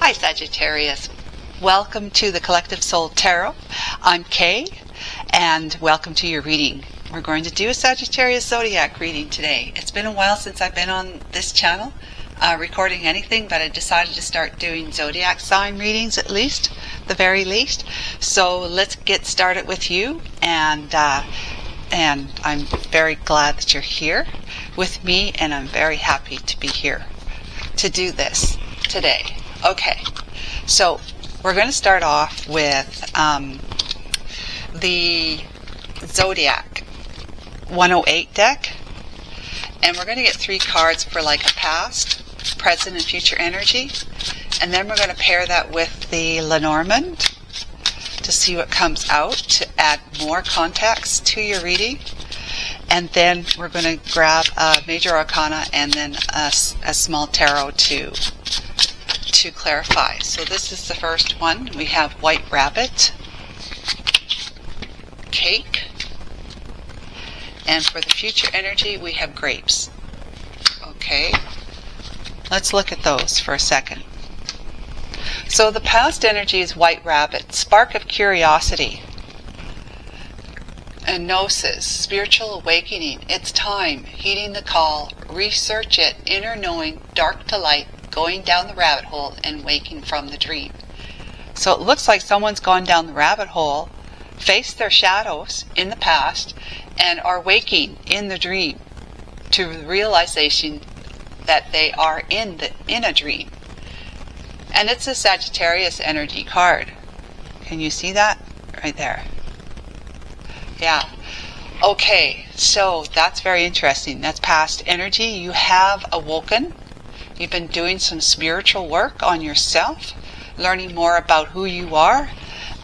Hi Sagittarius, welcome to the Collective Soul Tarot. I'm Kay, and welcome to your reading. We're going to do a Sagittarius Zodiac reading today. It's been a while since I've been on this channel recording anything, but I decided to start doing Zodiac sign readings at least, the very least. So let's get started with you, and I'm very glad that you're here with me, and I'm very happy to be here to do this today. Okay, so we're going to start off with the Zodiac 108 deck, and we're going to get 3 cards for like a past, present, and future energy, and then we're going to pair that with the Lenormand to see what comes out to add more context to your reading, and then we're going to grab a Major Arcana and then a small tarot to clarify. So this is the first one. We have White Rabbit, Cake, and for the future energy we have Grapes. Okay, let's look at those for a second. So the past energy is White Rabbit, spark of curiosity, and gnosis, spiritual awakening. It's time, heeding the call, research it, inner knowing, dark to light, going down the rabbit hole and waking from the dream. So it looks like someone's gone down the rabbit hole, faced their shadows in the past, and are waking in the dream to the realization that they are in a dream. And it's a Sagittarius energy card. Can you see that? Right there. Yeah. Okay, so that's very interesting. That's past energy. You have awoken. You've been doing some spiritual work on yourself, learning more about who you are,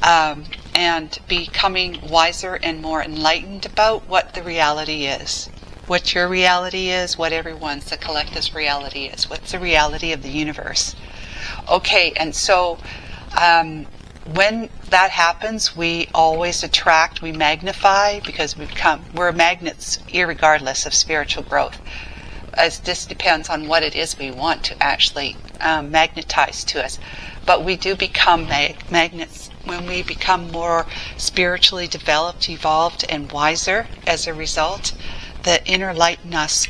and becoming wiser and more enlightened about what the reality is. What your reality is, what everyone's, the collective's reality is. What's the reality of the universe? Okay, and so when that happens, we always attract, we magnify, because we're magnets irregardless of spiritual growth. As this depends on what it is we want to actually magnetize to us. But we do become magnets when we become more spiritually developed, evolved, and wiser as a result. The inner light in us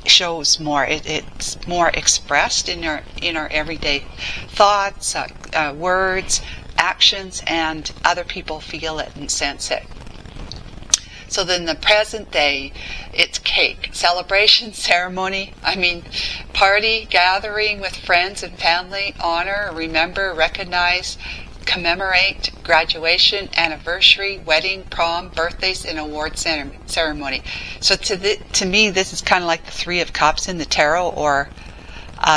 shows more. It's more expressed in our everyday thoughts, words, actions, and other people feel it and sense it. So then the present day, it's cake, celebration, ceremony, party, gathering with friends and family, honor, remember, recognize, commemorate, graduation, anniversary, wedding, prom, birthdays, and award ceremony. So to me, this is kind of like the 3 of Cups in the tarot, or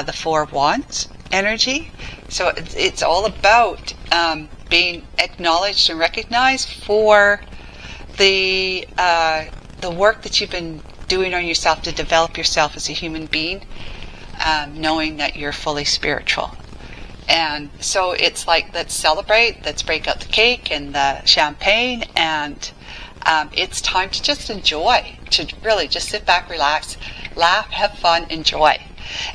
the 4 of Wands energy. So it's all about being acknowledged and recognized for the work that you've been doing on yourself to develop yourself as a human being, knowing that you're fully spiritual. And so it's like, let's celebrate, let's break out the cake and the champagne, and it's time to just enjoy, to really just sit back, relax, laugh, have fun, enjoy.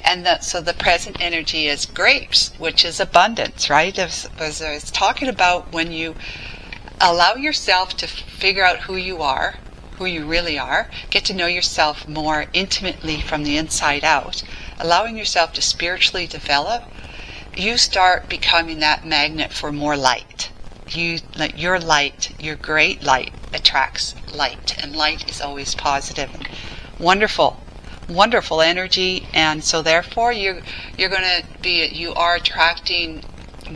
And so the present energy is Grapes, which is abundance, right? As I was talking about, when you allow yourself to figure out who you are, who you really are, get to know yourself more intimately from the inside out, allowing yourself to spiritually develop, you start becoming that magnet for more light. Your light, your great light, attracts light, and light is always positive and wonderful energy. And so therefore you are attracting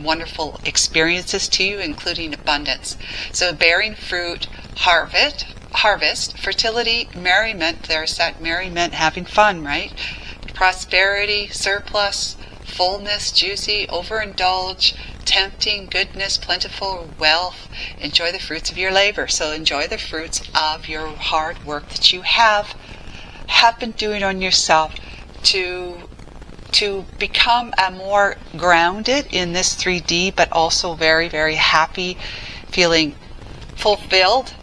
wonderful experiences to you, including abundance. So bearing fruit, harvest, fertility, merriment, there's that merriment, having fun, right? Prosperity, surplus, fullness, juicy, overindulge, tempting, goodness, plentiful, wealth. Enjoy the fruits of your labor. So enjoy the fruits of your hard work that you have been doing on yourself to become a more grounded in this 3D, but also very, very happy, feeling fulfilled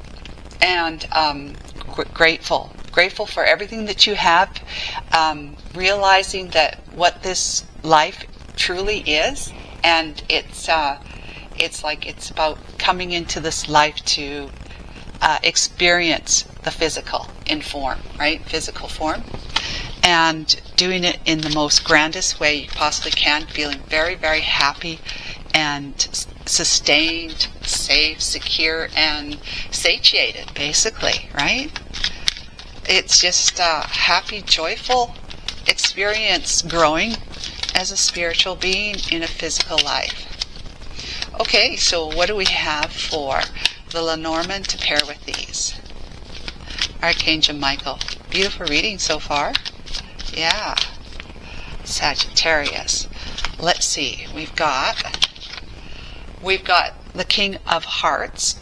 and grateful for everything that you have, realizing that what this life truly is, and it's about coming into this life to experience the physical in form, right? Physical form, and doing it in the most grandest way you possibly can, feeling very, very happy and sustained, safe, secure, and satiated, basically, right? It's just a happy, joyful experience growing as a spiritual being in a physical life. Okay, so what do we have for the Lenormand to pair with these? Archangel Michael. Beautiful reading so far. Yeah. Sagittarius. Let's see. We've got the King of Hearts,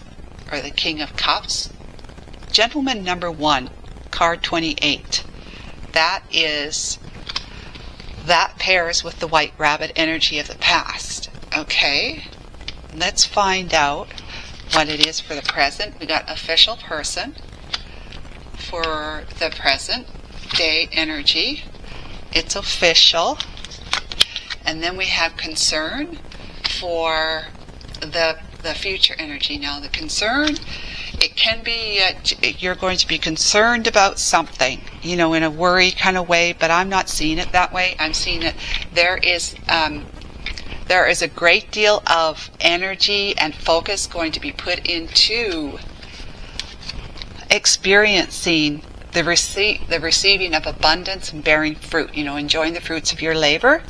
or the King of Cups. Gentleman number 1, card 28. That pairs with the White Rabbit energy of the past. Okay. Let's find out what it is for the present. We got official person for the present day energy. It's official. And then we have concern for the future energy. Now the concern, it can be you're going to be concerned about something, in a worry kind of way, but I'm not seeing it that way. I'm seeing it there is a great deal of energy and focus going to be put into experiencing the receiving of abundance and bearing fruit, enjoying the fruits of your labor.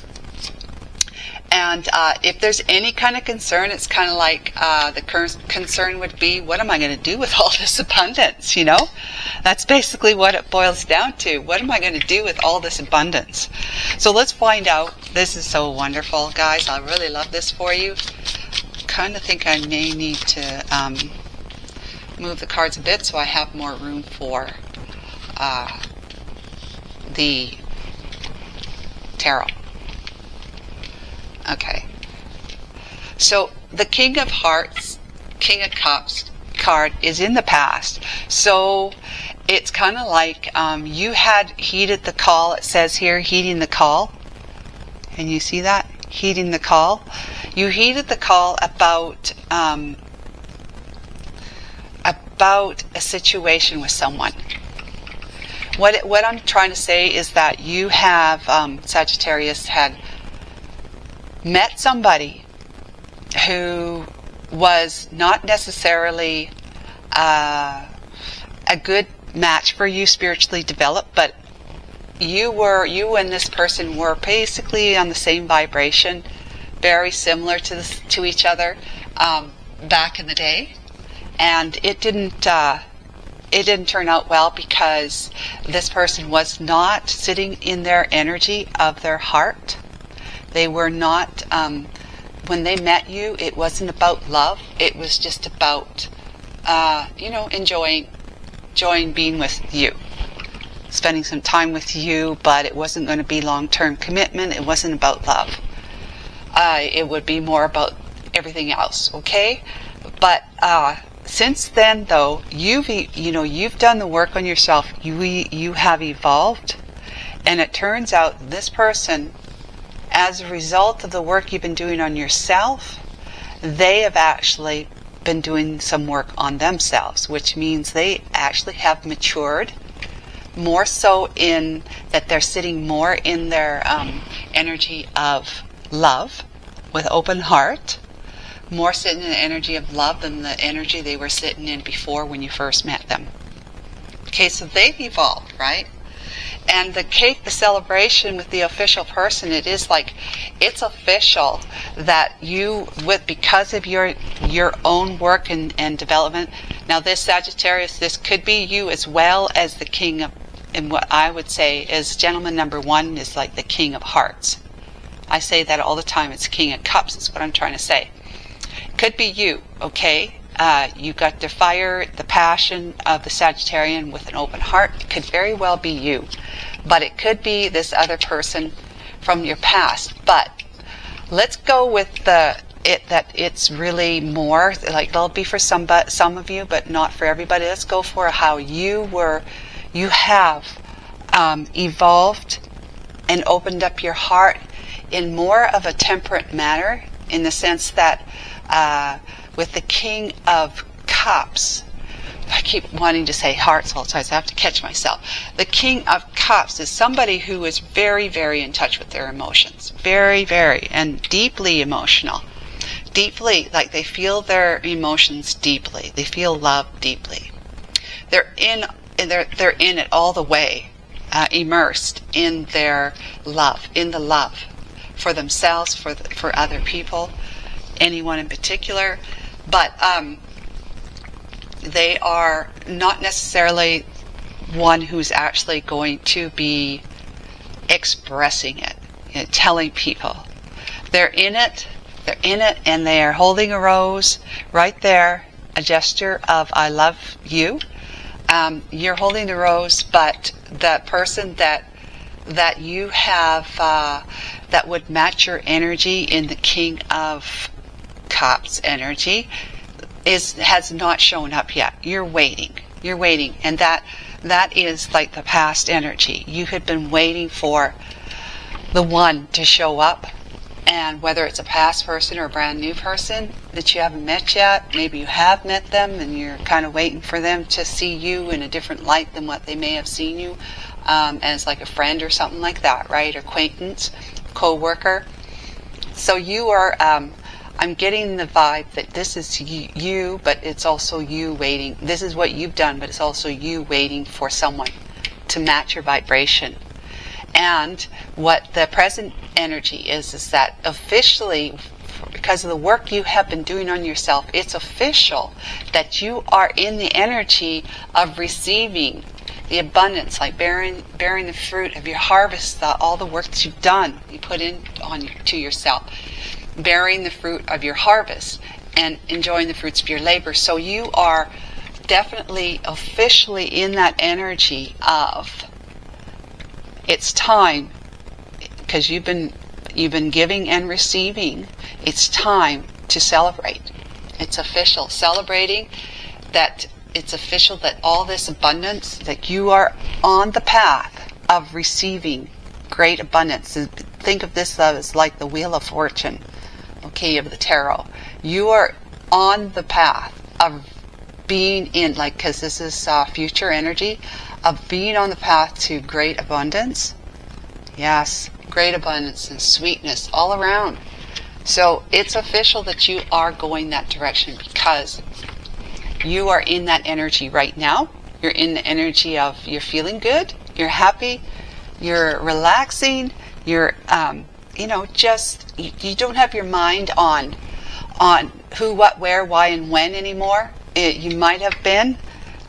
And if there's any kind of concern, it's kind of like the current concern would be, what am I going to do with all this abundance, That's basically what it boils down to. What am I going to do with all this abundance? So let's find out. This is so wonderful, guys. I really love this for you. Kind of think I may need to move the cards a bit so I have more room for the tarot. Okay. So the King of Hearts, King of Cups card is in the past. So it's kind of like you had heeded the call. It says here, heeding the call. And you see that? Heeding the call. You heeded the call about a situation with someone. What I'm trying to say is that you have, Sagittarius, had met somebody who was not necessarily a good match for you spiritually developed, but you and this person were basically on the same vibration, very similar to each other back in the day, and it didn't turn out well because this person was not sitting in their energy of their heart. They were not, when they met you, it wasn't about love. It was just about, enjoying being with you, spending some time with you, but it wasn't going to be long-term commitment. It wasn't about love. It would be more about everything else, okay? But since then, though, you've done the work on yourself. You have evolved, and it turns out this person, as a result of the work you've been doing on yourself, they have actually been doing some work on themselves, which means they actually have matured more so in that they're sitting more in their energy of love with open heart, more sitting in the energy of love than the energy they were sitting in before when you first met them. Okay, so they've evolved, right? And the cake, the celebration with the official person, it is like, it's official that you, because of your own work and development. Now this Sagittarius, this could be you as well as the King of, and what I would say is gentleman number 1 is like the King of Hearts. I say that all the time. It's King of Cups is what I'm trying to say. Could be you, okay? You got the fire, the passion of the Sagittarian with an open heart. It could very well be you. But it could be this other person from your past. But let's go with that it's really more, like that'll be for some of you, but not for everybody. Let's go for how you have evolved and opened up your heart in more of a temperate manner, in the sense that with the King of Cups, I keep wanting to say hearts all the time, so I have to catch myself. The King of Cups is somebody who is very, very in touch with their emotions. Very, very, and deeply emotional. Deeply, like they feel their emotions deeply. They feel love deeply. They're in it all the way, immersed in their love, in the love for themselves, for other people, anyone in particular. But they are not necessarily one who's actually going to be expressing it, telling people. They're in it, and they are holding a rose right there, a gesture of I love you. You're holding the rose, but the person that you have that would match your energy in the King of Cups energy has not shown up yet. You're waiting, and that is like the past energy. You had been waiting for the one to show up, and whether it's a past person or a brand new person that you haven't met yet, maybe you have met them and you're kind of waiting for them to see you in a different light than what they may have seen you, as like a friend or something like that, right? Acquaintance, co-worker. So you are, I'm getting the vibe that this is you, but it's also you waiting. This is what you've done, but it's also you waiting for someone to match your vibration. And what the present energy is that officially, because of the work you have been doing on yourself, it's official that you are in the energy of receiving the abundance, like bearing the fruit of your harvest, all the work that you've done, you put in to yourself, bearing the fruit of your harvest and enjoying the fruits of your labor. So you are definitely officially in that energy of it's time, because you've been giving and receiving. It's time to celebrate. It's official, celebrating that it's official that all this abundance, that you are on the path of receiving great abundance. Think of this as like the Wheel of Fortune, okay, of the tarot. You are on the path of being in, like, because this is future energy, of being on the path to great abundance. Yes, great abundance and sweetness all around. So it's official that you are going that direction, because you are in that energy right now. You're in the energy of you're feeling good, you're happy, you're relaxing, you're just you don't have your mind on who, what, where, why, and when anymore. You might have been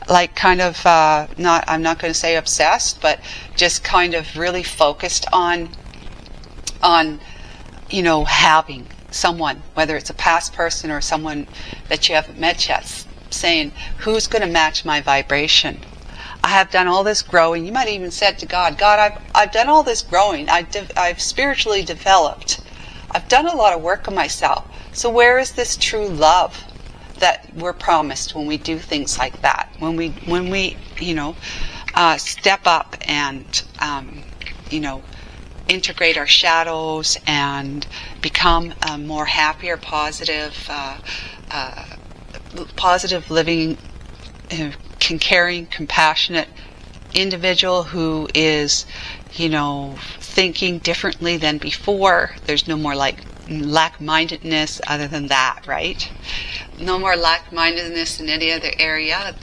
like kind of I'm not going to say obsessed, but just kind of really focused on having someone, whether it's a past person or someone that you haven't met yet, saying, who's going to match my vibration? I have done all this growing. You might even said to God, I've done all this growing. I've spiritually developed. I've done a lot of work on myself. So where is this true love that we're promised when we do things like that? When we step up and integrate our shadows and become a more happier, positive living, caring, compassionate individual who is, thinking differently than before. There's no more lack-mindedness other than that, right? No more lack-mindedness in any other area.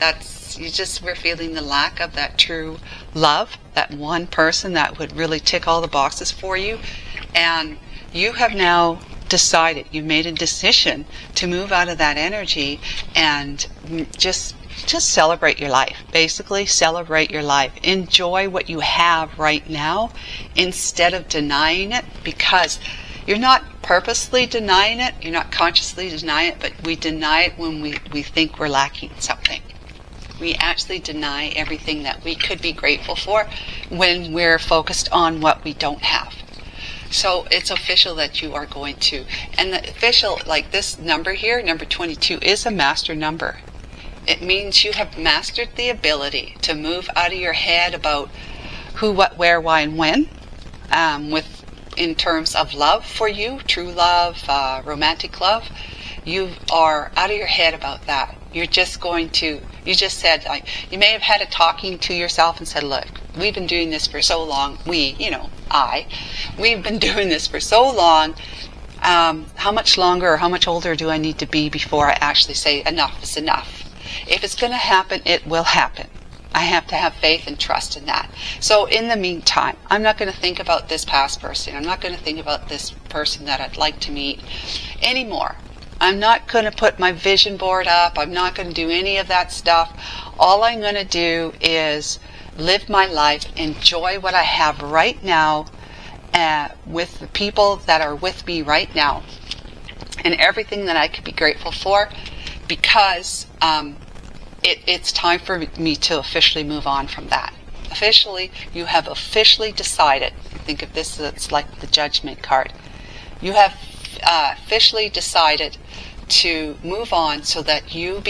We're feeling the lack of that true love, that one person that would really tick all the boxes for you. And you have now decided, you made a decision to move out of that energy and just celebrate your life. Basically, celebrate your life. Enjoy what you have right now instead of denying it, because you're not purposely denying it, you're not consciously denying it, but we deny it when we think we're lacking something. We actually deny everything that we could be grateful for when we're focused on what we don't have. So it's official that you are going to. And the official, like this number here, number 22, is a master number. It means you have mastered the ability to move out of your head about who, what, where, why, and when. in terms of love for you, true love, romantic love, you are out of your head about that. You're just going to, you just said, like, you may have had a talking to yourself and said, look, we've been doing this for so long. We've been doing this for so long. How much longer or how much older do I need to be before I actually say enough is enough? If it's going to happen, it will happen. I have to have faith and trust in that. So in the meantime, I'm not going to think about this past person. I'm not going to think about this person that I'd like to meet anymore. I'm not going to put my vision board up. I'm not going to do any of that stuff. All I'm going to do is live my life, enjoy what I have right now, with the people that are with me right now, and everything that I could be grateful for, because it's time for me to officially move on from that. Officially, you have officially decided. Think of this as like the judgment card. You have officially decided to move on, so that you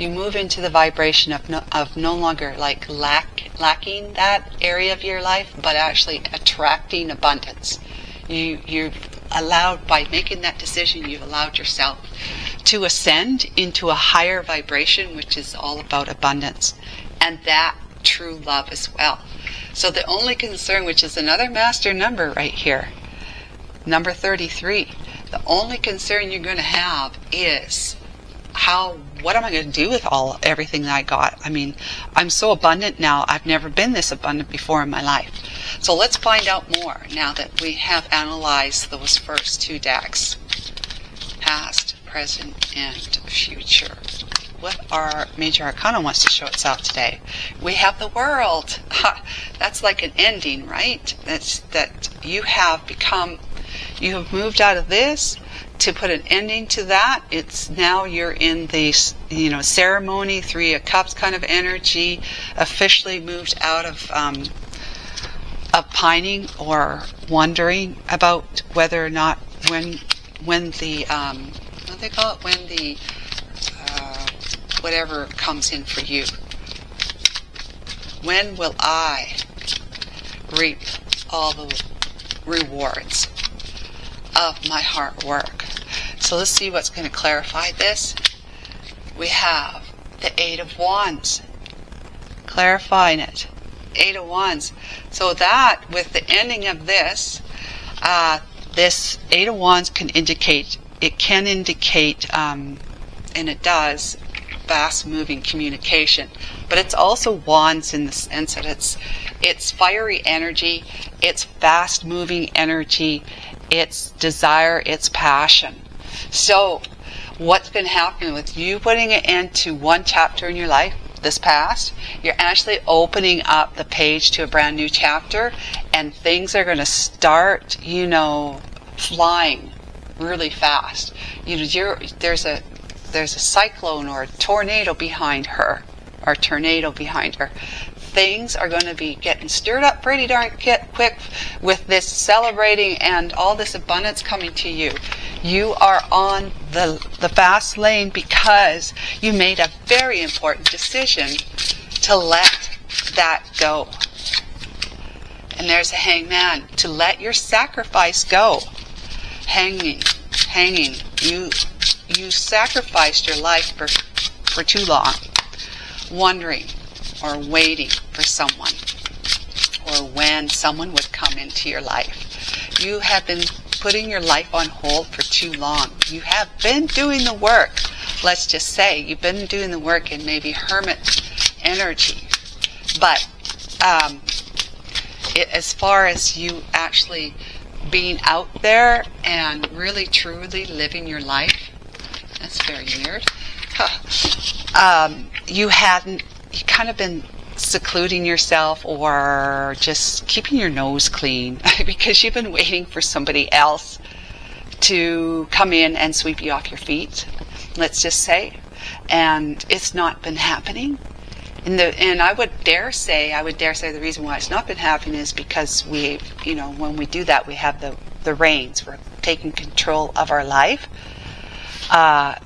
move into the vibration of no longer like lacking that area of your life, but actually attracting abundance. You've allowed, by making that decision, you've allowed yourself to ascend into a higher vibration, which is all about abundance, and that true love as well. So the only concern, which is another master number right here, number 33, the only concern you're going to have is what am I going to do with everything that I got? I mean, I'm so abundant now. I've never been this abundant before in my life. So let's find out more now that we have analyzed those first two decks. Past, present, and future. What our Major Arcana wants to show itself today? We have the World. That's like an ending, right? That you have moved out of this to put an ending to that. It's now you're in the ceremony, Three of Cups kind of energy, officially moved out of pining or wondering about whether or not when the what do they call it, when the whatever comes in for you. When will I reap all the rewards of my hard work? So let's see what's going to clarify this. We have the Eight of Wands, clarifying it. Eight of Wands. So that, with the ending of this, this Eight of Wands can indicate, and it does, fast-moving communication. But it's also wands in the sense that it's fiery energy, it's fast-moving energy, it's desire, it's passion. So what's been happening with you putting an end to one chapter in your life, this past, you're actually opening up the page to a brand new chapter, and things are going to start, flying really fast. There's a cyclone or a tornado behind her, Things are going to be getting stirred up pretty darn quick with this celebrating and all this abundance coming to you. You are on the fast lane because you made a very important decision to let that go. And there's a Hangman, to let your sacrifice go. Hanging. You sacrificed your life for too long, wondering or waiting for someone, or when someone would come into your life. You have been putting your life on hold for too long. You have been doing the work. Let's just say you've been doing the work in maybe hermit energy. But as far as you actually being out there and really truly living your life, that's very weird. You kind of been secluding yourself or just keeping your nose clean because you've been waiting for somebody else to come in and sweep you off your feet, let's just say, and it's not been happening. And I would dare say the reason why it's not been happening is because when we do that, we have the reins. We're taking control of our life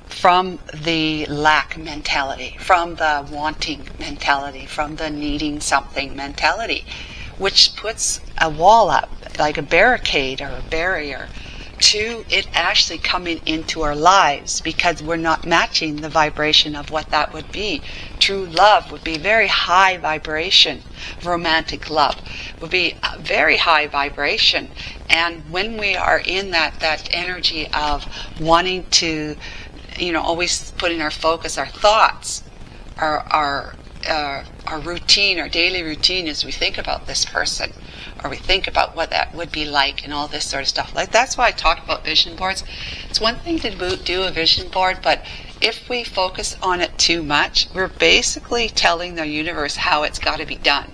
from the lack mentality, from the wanting mentality, from the needing something mentality. which puts a wall up, like a barricade or a barrier, to it actually coming into our lives, because we're not matching the vibration of what that would be. True love would be very high vibration. Romantic love would be a very high vibration. And when we are in that energy of wanting to, always putting our focus, our thoughts, our routine, our daily routine, as we think about this person, or we think about what that would be like, and all this sort of stuff. Like, that's why I talk about vision boards. It's one thing to do a vision board, but if we focus on it too much, we're basically telling the universe how it's got to be done.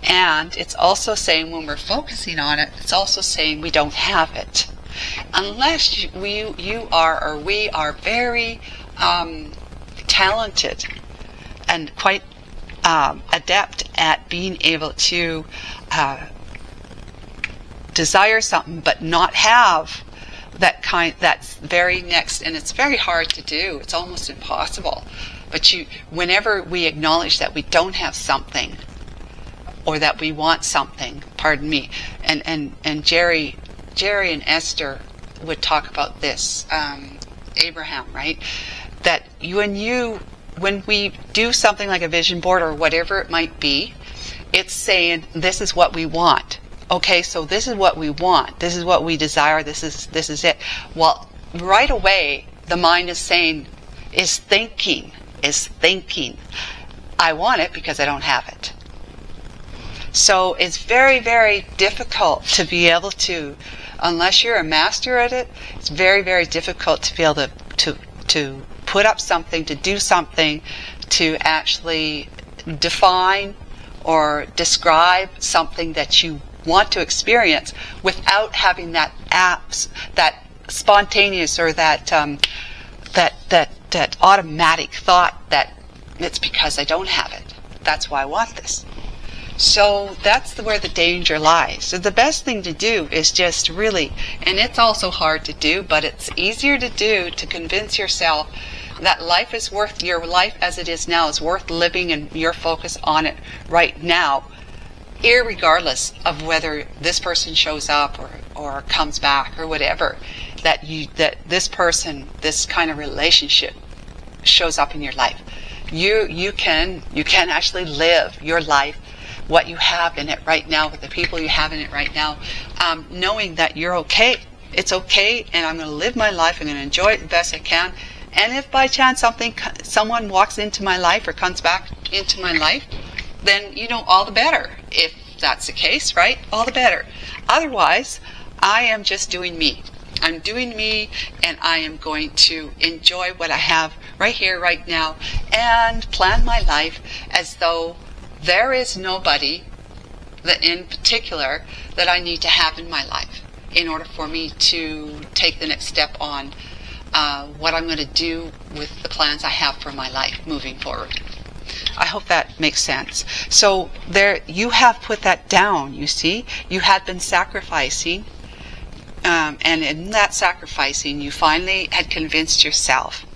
And it's also saying, when we're focusing on it, it's also saying we don't have it. Unless you are, or we are very talented and quite adept at being able to desire something but not have that's very next, and it's very hard to do. It's almost impossible. But whenever we acknowledge that we don't have something, or that we want something, pardon me, and Jerry and Esther would talk about this, Abraham, right? That when we do something like a vision board or whatever it might be, it's saying, this is what we want. Okay, so this is what we want. This is what we desire. This is it. Well, right away, the mind is thinking, I want it because I don't have it. So it's very, very difficult to be able to, unless you're a master at it, it's very, very difficult to be able to put up something, to do something, to actually define or describe something that you want to experience without having that spontaneous, or that automatic thought that it's because I don't have it. That's why I want this. So that's where the danger lies. So the best thing to do is just really, and it's also hard to do, but it's easier to do, to convince yourself that your life as it is now is worth living, and your focus on it right now, irregardless of whether this person shows up or comes back or whatever, that this person, this kind of relationship shows up in your life. You can actually live your life, what you have in it right now, with the people you have in it right now, knowing that you're okay. It's okay, and I'm going to live my life. I'm going to enjoy it the best I can. And if by chance someone walks into my life or comes back into my life, then all the better. If that's the case, right? All the better. Otherwise, I am just doing me. I'm doing me, and I am going to enjoy what I have right here, right now, and plan my life as though there is nobody that in particular that I need to have in my life in order for me to take the next step on what I'm going to do with the plans I have for my life moving forward. I hope that makes sense. So there, you have put that down, you see. You had been sacrificing, and in that sacrificing, you finally had convinced yourself.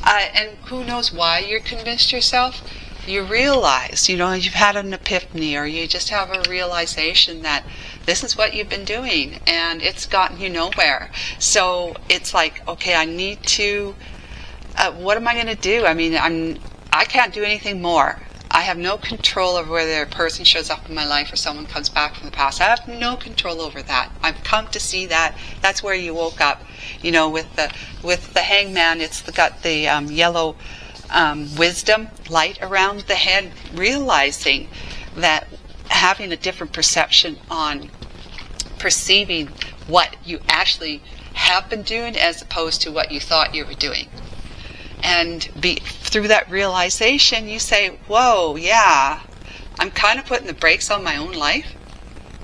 And who knows why you're convinced yourself? You realize, you've had an epiphany, or you just have a realization that this is what you've been doing, and it's gotten you nowhere. So it's like, okay, I need to, what am I going to do? I mean, I can't do anything more. I have no control over whether a person shows up in my life or someone comes back from the past. I have no control over that. I've come to see that. That's where you woke up, with the hangman. It's got the yellow wisdom light around the head, realizing that having a different perception on perceiving what you actually have been doing as opposed to what you thought you were doing. And through that realization, you say, whoa, yeah, I'm kind of putting the brakes on my own life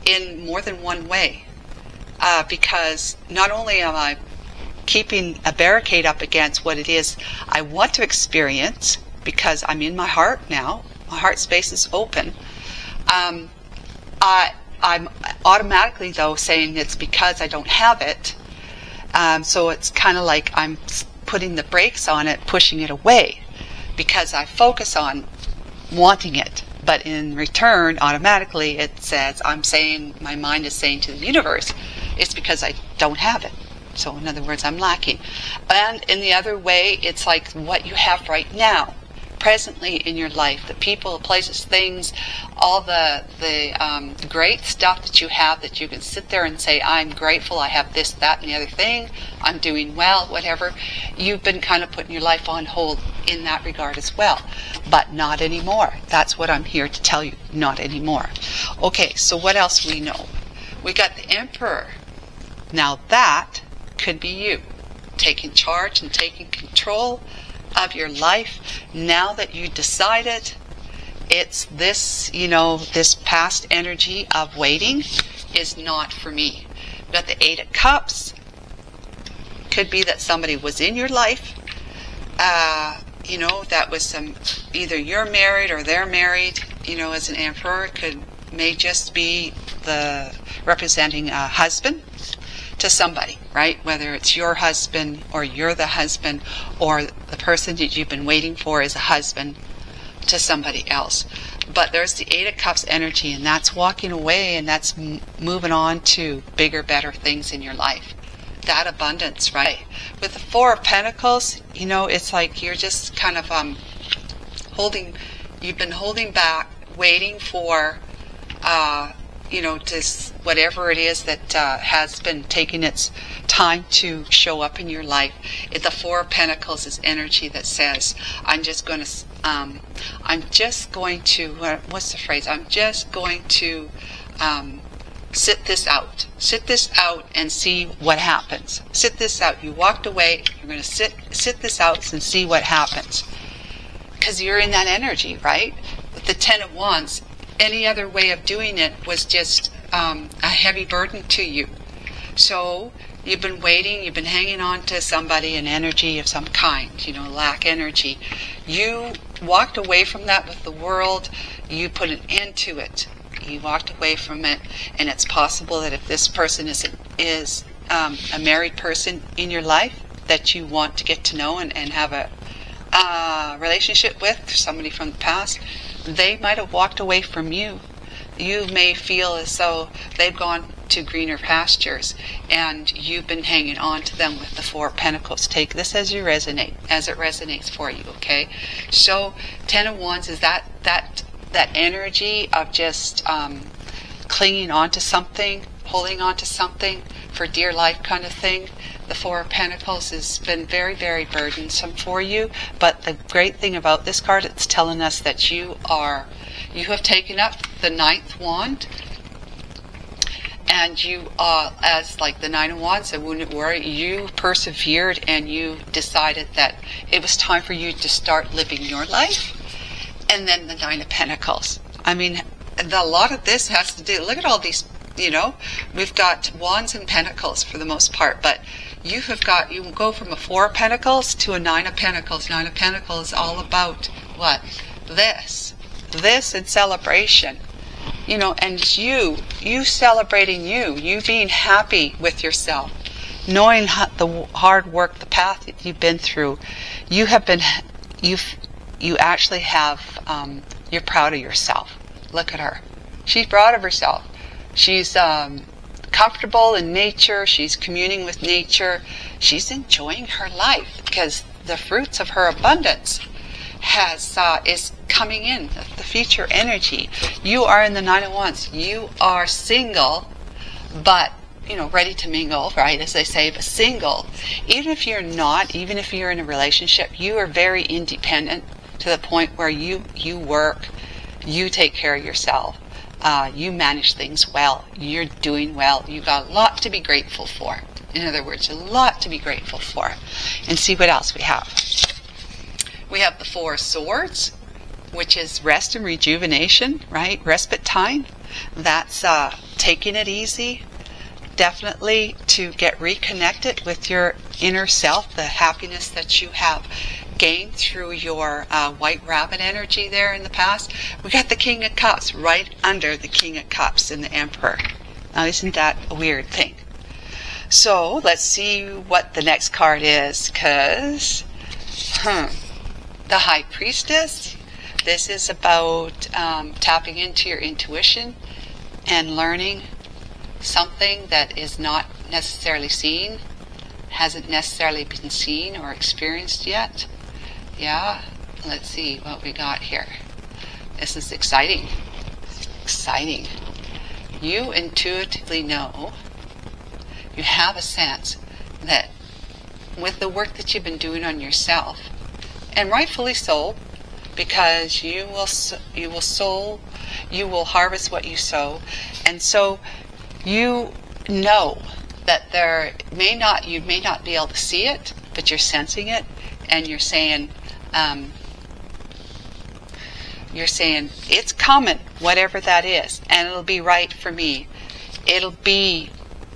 in more than one way. Because not only am I keeping a barricade up against what it is I want to experience, because I'm in my heart now, my heart space is open, I'm automatically, though, saying it's because I don't have it. So it's kind of like I'm putting the brakes on it, pushing it away, because I focus on wanting it. But in return, automatically, it says, my mind is saying to the universe, it's because I don't have it. So in other words, I'm lacking. And in the other way, it's like what you have right now, presently in your life, the people, places, things, all the great stuff that you have, that you can sit there and say, I'm grateful, I have this, that, and the other thing, I'm doing well, whatever. You've been kind of putting your life on hold in that regard as well. But not anymore. That's what I'm here to tell you. Not anymore. Okay, so what else we know? We got the Emperor. Now that could be you, taking charge and taking control of your life. Now that you decided it's this, this past energy of waiting is not for me. We got the Eight of Cups. Could be that somebody was in your life, that was either you're married or they're married, as an Emperor. May just be the representing a husband to somebody, right? Whether it's your husband or you're the husband, or the person that you've been waiting for is a husband to somebody else. But there's the Eight of Cups energy, and that's walking away, and that's moving on to bigger, better things in your life. That abundance, right? With the Four of Pentacles, it's like you're just kind of you've been holding back, waiting for just whatever it is that has been taking its time to show up in your life. The Four of Pentacles is energy that says, I'm just going to, what's the phrase? I'm just going to sit this out. Sit this out and see what happens. Sit this out. You walked away. You're going to sit this out and see what happens. Because you're in that energy, right? With the Ten of Wands, any other way of doing it was just a heavy burden to you. So you've been waiting, you've been hanging on to somebody, an energy of some kind, lack energy. You walked away from that with the world. You put an end to it. You walked away from it, and it's possible that if this person is a married person in your life that you want to get to know and have a relationship with, somebody from the past, they might have walked away from you. You may feel as though they've gone to greener pastures, and you've been hanging on to them with the Four of Pentacles. Take this as it resonates for you, okay? So, Ten of Wands is that energy of just clinging on to something, holding on to something for dear life kind of thing. The Four of Pentacles has been very, very burdensome for you, but the great thing about this card, it's telling us that you have taken up the Ninth Wand, and you, as like the Nine of Wands, a wounded warrior, you persevered and you decided that it was time for you to start living your life. And then the Nine of Pentacles. I mean, a lot of this has to do, look at all these, we've got Wands and Pentacles for the most part, but you go from a Four of Pentacles to a Nine of Pentacles. Nine of Pentacles is all about what? This and celebration. And you celebrating you being happy with yourself, knowing the hard work, the path that you've been through. You actually have, you're proud of yourself. Look at her. She's proud of herself. She's comfortable in nature. She's communing with nature. She's enjoying her life because the fruits of her abundance is coming in. The future energy. You are in the Nine of Wands. You are single, but ready to mingle, right? As they say, but single. Even if you're not, even if you're in a relationship, you are very independent to the point where you work, you take care of yourself, you manage things well, you're doing well. You've got a lot to be grateful for. In other words, a lot to be grateful for. And see what else we have. We have the Four of Swords, which is rest and rejuvenation, right? Respite time. That's taking it easy. Definitely to get reconnected with your inner self, the happiness that you have gained through your white rabbit energy there in the past. We got the King of Cups right under the King of Cups in the Emperor. Now, isn't that a weird thing? So let's see what the next card is, because the High Priestess. This is about tapping into your intuition and learning something that is not necessarily seen, hasn't necessarily been seen or experienced yet. Yeah, let's see what we got here. This is exciting. Exciting. You intuitively know, you have a sense that with the work that you've been doing on yourself, and rightfully so, because you will harvest what you sow, and so you know that you may not be able to see it, but you're sensing it, and you're saying it's coming, whatever that is, and it'll be right for me. It'll be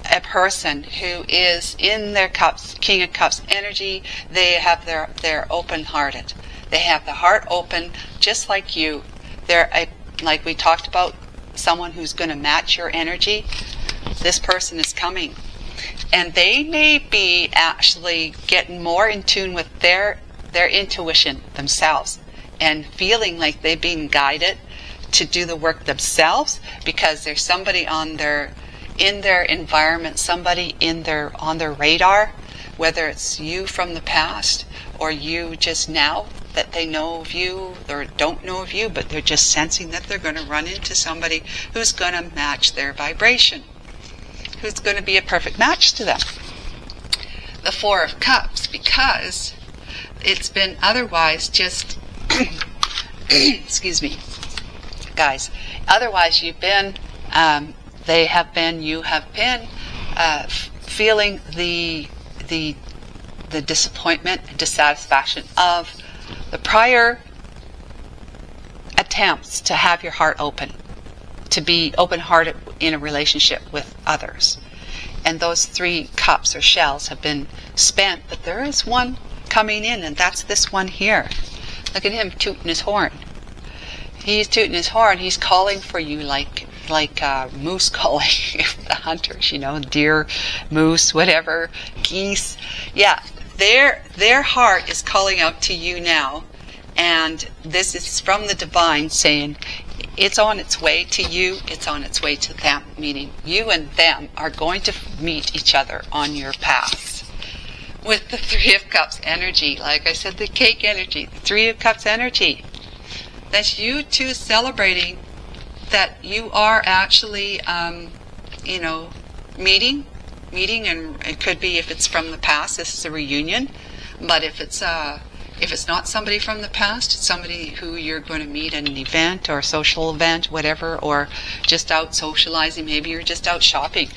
a person who is in their cups, King of Cups energy. They have they're open-hearted. They have the heart open, just like you. They're like we talked about, someone who's going to match your energy. This person is coming, and they may be actually getting more in tune with their intuition themselves, and feeling like they've been guided to do the work themselves, because there's somebody in their environment, somebody on their radar, whether it's you from the past or you just now, that they know of you or don't know of you, but they're just sensing that they're going to run into somebody who's going to match their vibration, who's going to be a perfect match to them. The Four of Cups, because it's been otherwise just excuse me, guys, otherwise you have been feeling the disappointment and dissatisfaction of the prior attempts to have your heart open, to be open-hearted in a relationship with others. And those 3 cups or shells have been spent, but there is one coming in, and that's this one here. Look at him tooting his horn. He's tooting his horn. He's calling for you like moose calling. The hunters, deer, moose, whatever, geese. Yeah, their heart is calling out to you now, and this is from the divine saying it's on its way to you, it's on its way to them, meaning you and them are going to meet each other on your paths. With the 3 of Cups energy, like I said, the cake energy, the 3 of Cups energy, that's you two celebrating that you are actually, meeting, and it could be, if it's from the past, this is a reunion. But if it's not somebody from the past, it's somebody who you're going to meet at an event or a social event, whatever, or just out socializing. Maybe you're just out shopping.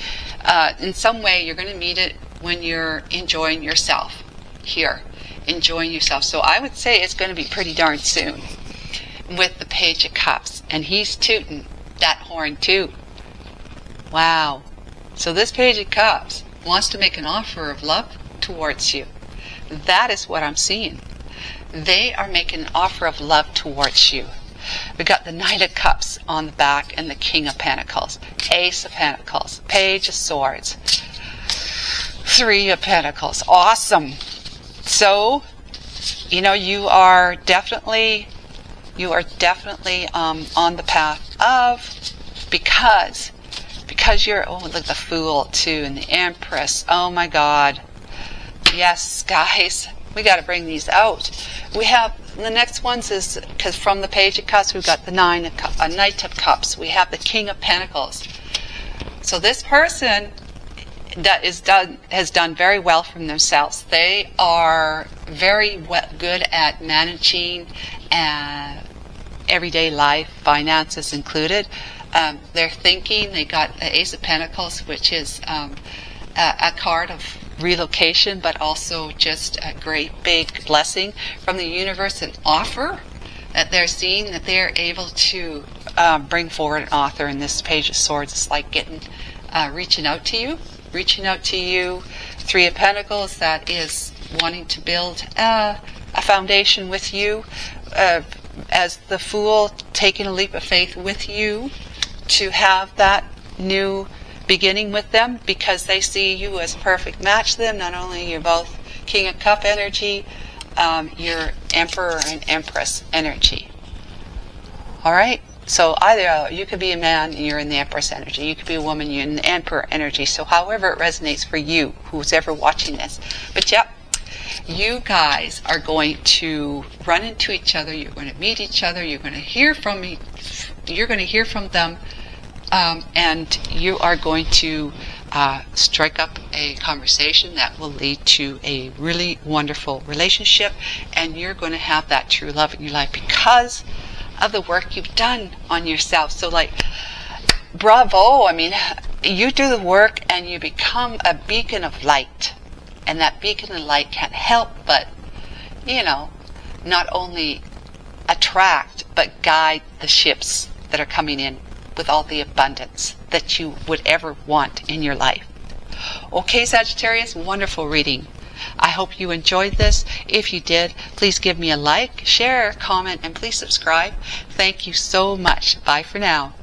In some way, you're going to meet it when you're enjoying yourself here, enjoying yourself. So I would say it's going to be pretty darn soon. With the Page of Cups, and he's tooting that horn too. Wow. So this Page of Cups wants to make an offer of love towards you. That is what I'm seeing. They are making an offer of love towards you. We got the Knight of Cups on the back and the King of Pentacles, Ace of Pentacles, Page of Swords, 3 of Pentacles. Awesome. So, you are definitely on the path of, because you're, look at the Fool too, and the Empress. Oh my God. Yes, guys, we got to bring these out. We have the next ones is, because from the Page of Cups we've got the Knight of Cups. We have the King of Pentacles. So this person has done very well for themselves. They are very good at managing everyday life, finances included. They're thinking. They got the Ace of Pentacles, which is a card of relocation, but also just a great big blessing from the universe, an offer that they're seeing, that they're able to bring forward an author. In this Page of Swords, it's like reaching out to you. 3 of Pentacles, that is wanting to build a foundation with you, as the Fool, taking a leap of faith with you to have that new beginning with them, because they see you as a perfect match to them. Not only you're both King of Cup energy, you're Emperor and Empress energy. All right? So either you could be a man, you're in the Empress energy. You could be a woman, you're in the Emperor energy. So however it resonates for you, who's ever watching this. But yep, you guys are going to run into each other. You're going to meet each other. You're going to hear from them, and you are going to strike up a conversation that will lead to a really wonderful relationship, and you're going to have that true love in your life because of the work you've done on yourself. So like, bravo. I mean, you do the work and you become a beacon of light, and that beacon of light can't help but, you know, not only attract but guide the ships that are coming in with all the abundance that you would ever want in your life. Okay, Sagittarius, wonderful reading. I hope you enjoyed this. If you did, please give me a like, share, comment, and please subscribe. Thank you so much. Bye for now.